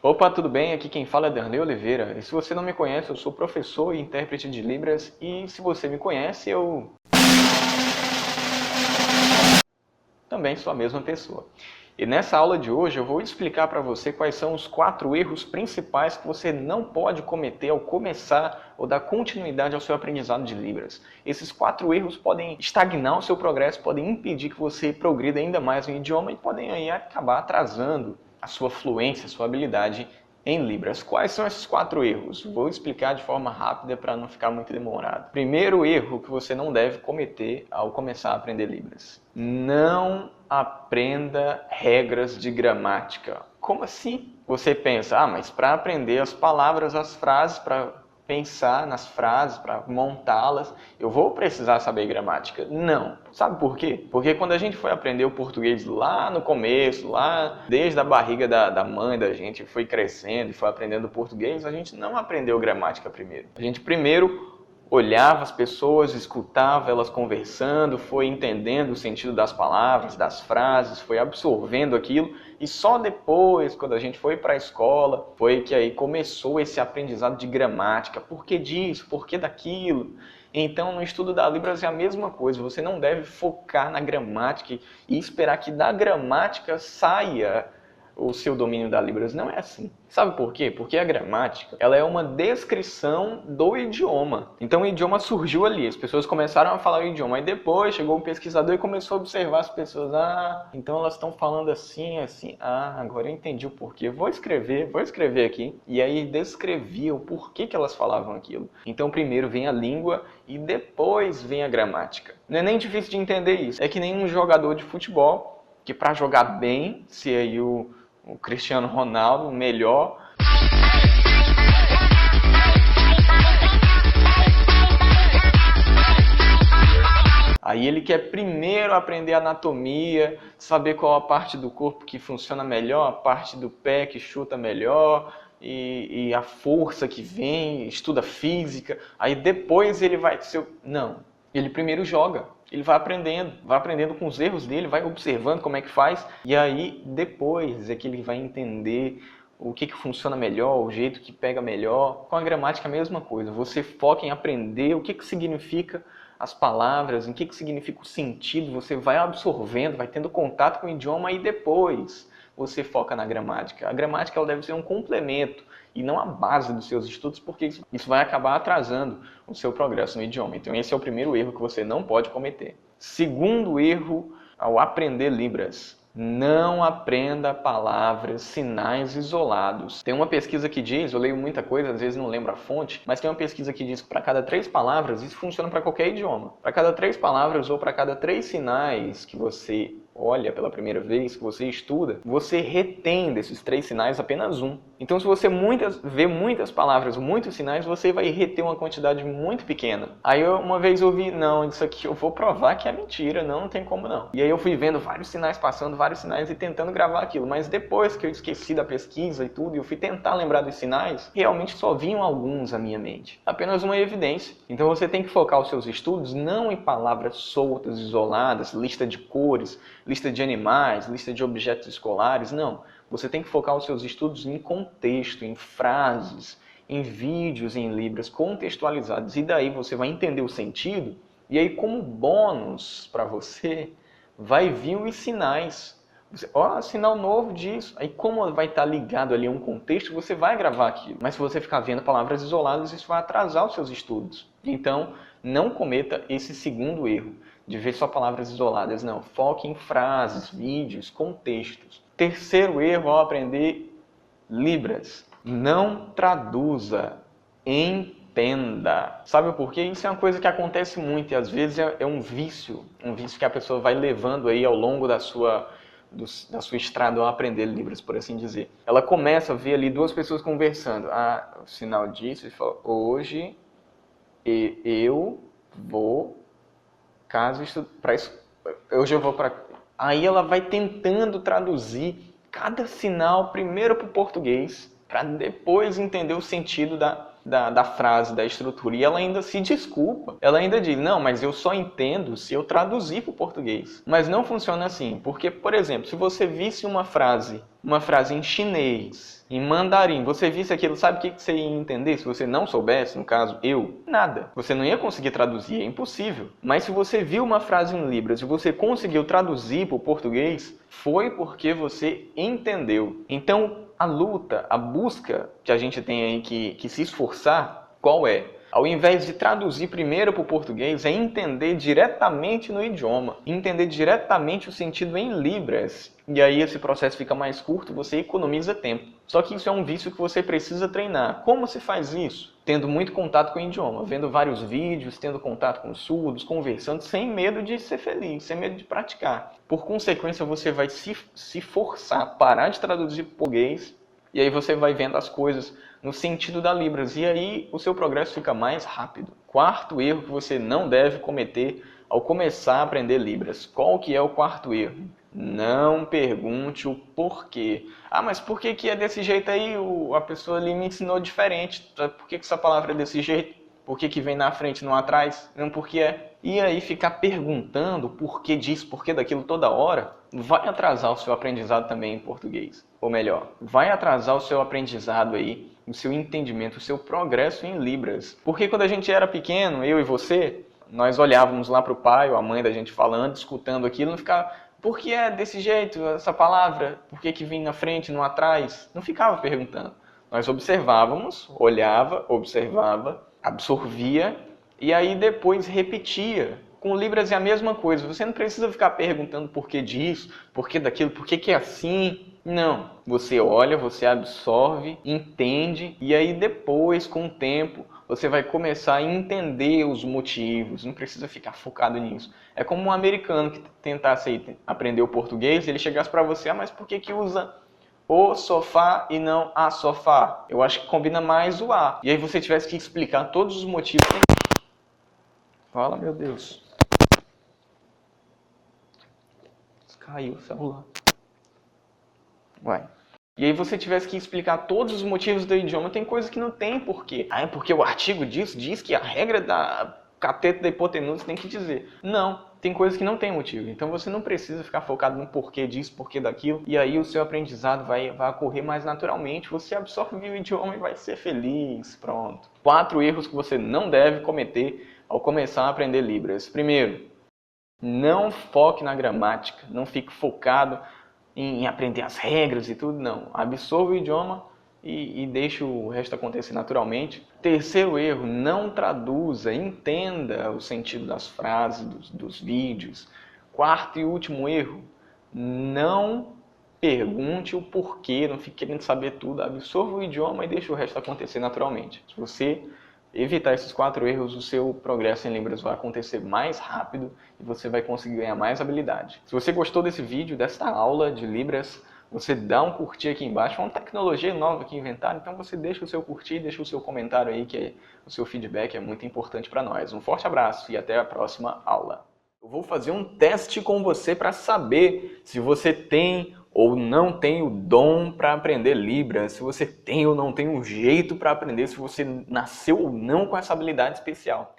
Opa, tudo bem? Aqui quem fala é Darley Oliveira. E se você não me conhece, eu sou professor e intérprete de Libras. E se você me conhece, eu também sou a mesma pessoa. E nessa aula de hoje eu vou explicar para você quais são os 4 erros principais que você não pode cometer ao começar ou dar continuidade ao seu aprendizado de Libras. Esses 4 erros podem estagnar o seu progresso, podem impedir que você progrida ainda mais no idioma e podem aí acabar atrasando a sua fluência, a sua habilidade em Libras. Quais são esses 4 erros? Vou explicar de forma rápida para não ficar muito demorado. Primeiro erro que você não deve cometer ao começar a aprender Libras: não aprenda regras de gramática. Como assim? Você pensa, mas para aprender as palavras, as frases, para pensar nas frases, para montá-las, eu vou precisar saber gramática? Não. Sabe por quê? Porque quando a gente foi aprender o português lá no começo, lá desde a barriga da mãe da gente, foi crescendo e foi aprendendo português, a gente não aprendeu gramática primeiro. A gente primeiro olhava as pessoas, escutava elas conversando, foi entendendo o sentido das palavras, das frases, foi absorvendo aquilo e só depois, quando a gente foi para a escola, foi que aí começou esse aprendizado de gramática. Por que disso? Por que daquilo? Então, no estudo da Libras é a mesma coisa. Você não deve focar na gramática e esperar que da gramática saia o seu domínio da Libras. Não é assim. Sabe por quê? Porque a gramática, ela é uma descrição do idioma. Então o idioma surgiu ali, as pessoas começaram a falar o idioma, e depois chegou um pesquisador e começou a observar as pessoas. Então elas estão falando assim, assim. Agora eu entendi o porquê. Vou escrever aqui. E aí descrevia o porquê que elas falavam aquilo. Então primeiro vem a língua e depois vem a gramática. Não é nem difícil de entender isso. É que nem um jogador de futebol que para jogar bem, se aí o Cristiano Ronaldo, o melhor, aí ele quer primeiro aprender anatomia, saber qual a parte do corpo que funciona melhor, a parte do pé que chuta melhor, e a força que vem, estuda física, aí depois ele vai... Não, ele primeiro joga. Ele vai aprendendo com os erros dele, vai observando como é que faz, e aí depois é que ele vai entender o que funciona melhor, o jeito que pega melhor. Com a gramática é a mesma coisa, você foca em aprender o que significa as palavras, em que significa o sentido, você vai absorvendo, vai tendo contato com o idioma e depois você foca na gramática. A gramática ela deve ser um complemento e não a base dos seus estudos, porque isso vai acabar atrasando o seu progresso no idioma. Então esse é o primeiro erro que você não pode cometer. Segundo erro ao aprender Libras: não aprenda palavras, sinais isolados. Tem uma pesquisa que diz, eu leio muita coisa, às vezes não lembro a fonte, mas tem uma pesquisa que diz que para cada 3 palavras, isso funciona para qualquer idioma. Para cada 3 palavras ou para cada 3 sinais que você olha pela primeira vez, que você estuda, você retém desses 3 sinais apenas um. Então se você vê muitas palavras, muitos sinais, você vai reter uma quantidade muito pequena. Aí uma vez eu vi, não, isso aqui eu vou provar que é mentira, não tem como não. E aí eu fui vendo vários sinais passando, vários sinais e tentando gravar aquilo. Mas depois que eu esqueci da pesquisa e tudo, e eu fui tentar lembrar dos sinais, realmente só vinham alguns à minha mente. Apenas uma evidência. Então você tem que focar os seus estudos não em palavras soltas, isoladas, lista de cores, lista de animais, lista de objetos escolares, não. Você tem que focar os seus estudos em contexto, em frases, em vídeos em Libras contextualizados. E daí você vai entender o sentido. E aí, como bônus para você, vai vir os sinais. Sinal novo disso. Aí como vai estar ligado ali a um contexto, você vai gravar aquilo. Mas se você ficar vendo palavras isoladas, isso vai atrasar os seus estudos. Então, não cometa esse segundo erro, de ver só palavras isoladas. Não, foque em frases, vídeos, contextos. Terceiro erro ao aprender Libras: não traduza, entenda. Sabe por quê? Isso é uma coisa que acontece muito e às vezes é um vício que a pessoa vai levando aí ao longo da sua estrada ao aprender Libras, por assim dizer. Ela começa a ver ali 2 pessoas conversando. O sinal disso, e fala, hoje eu vou, hoje eu vou para... Aí ela vai tentando traduzir cada sinal primeiro para o português, para depois entender o sentido da frase, da estrutura. E ela ainda se desculpa. Ela ainda diz, não, mas eu só entendo se eu traduzir para o português. Mas não funciona assim, porque, por exemplo, se você visse uma frase em chinês, em mandarim, você visse aquilo, sabe o que você ia entender se você não soubesse, no caso, eu? Nada. Você não ia conseguir traduzir, é impossível. Mas se você viu uma frase em Libras e você conseguiu traduzir para o português, foi porque você entendeu. Então, a luta, a busca que a gente tem aí que se esforçar, qual é? Ao invés de traduzir primeiro para o português, é entender diretamente no idioma, entender diretamente o sentido em Libras. E aí esse processo fica mais curto, você economiza tempo. Só que isso é um vício que você precisa treinar. Como se faz isso? Tendo muito contato com o idioma, vendo vários vídeos, tendo contato com surdos, conversando, sem medo de ser feliz, sem medo de praticar. Por consequência, você vai se forçar a parar de traduzir para o português, e aí você vai vendo as coisas no sentido da Libras, e aí o seu progresso fica mais rápido. Quarto erro que você não deve cometer ao começar a aprender Libras. Qual que é o quarto erro? Não pergunte o porquê. Ah, mas por que é desse jeito aí? A pessoa ali me ensinou diferente. Por que essa palavra é desse jeito? Por que vem na frente e não atrás? Não, por que é? E aí ficar perguntando por que disso, por que daquilo toda hora, vai atrasar o seu aprendizado também em português. Ou melhor, vai atrasar o seu aprendizado aí, o seu entendimento, o seu progresso em Libras. Porque quando a gente era pequeno, eu e você, nós olhávamos lá para o pai ou a mãe da gente falando, escutando aquilo, não ficava... Por que é desse jeito, essa palavra? Por que vem na frente, não atrás? Não ficava perguntando. Nós observávamos, olhava, observava, absorvia e aí depois repetia. Com Libras é a mesma coisa. Você não precisa ficar perguntando por que disso, por que daquilo, por que é assim. Não. Você olha, você absorve, entende e aí depois, com o tempo, você vai começar a entender os motivos, não precisa ficar focado nisso. É como um americano que tentasse aprender o português, ele chegasse para você, mas por que usa o sofá e não a sofá? Eu acho que combina mais o a. E aí você tivesse que explicar todos os motivos. Fala, meu Deus. Caiu o celular. Vai. E aí você tivesse que explicar todos os motivos do idioma, tem coisa que não tem porquê. Ah, é porque o artigo diz que a regra da cateto da hipotenusa tem que dizer. Não, tem coisas que não tem motivo. Então você não precisa ficar focado no porquê disso, porquê daquilo. E aí o seu aprendizado vai ocorrer mais naturalmente. Você absorve o idioma e vai ser feliz. Pronto. 4 erros que você não deve cometer ao começar a aprender Libras. Primeiro, não foque na gramática. Não fique focado em aprender as regras e tudo, não. Absorva o idioma e deixe o resto acontecer naturalmente. Terceiro erro, não traduza, entenda o sentido das frases, dos vídeos. Quarto e último erro, não pergunte o porquê, não fique querendo saber tudo. Absorva o idioma e deixe o resto acontecer naturalmente. Se você evitar esses 4 erros, o seu progresso em Libras vai acontecer mais rápido e você vai conseguir ganhar mais habilidade. Se você gostou desse vídeo, desta aula de Libras, você dá um curtir aqui embaixo. É uma tecnologia nova que inventaram, então você deixa o seu curtir, deixa o seu comentário aí, que o seu feedback é muito importante para nós. Um forte abraço e até a próxima aula. Eu vou fazer um teste com você para saber se você tem ou não tem o dom para aprender Libras, se você tem ou não tem um jeito para aprender, se você nasceu ou não com essa habilidade especial.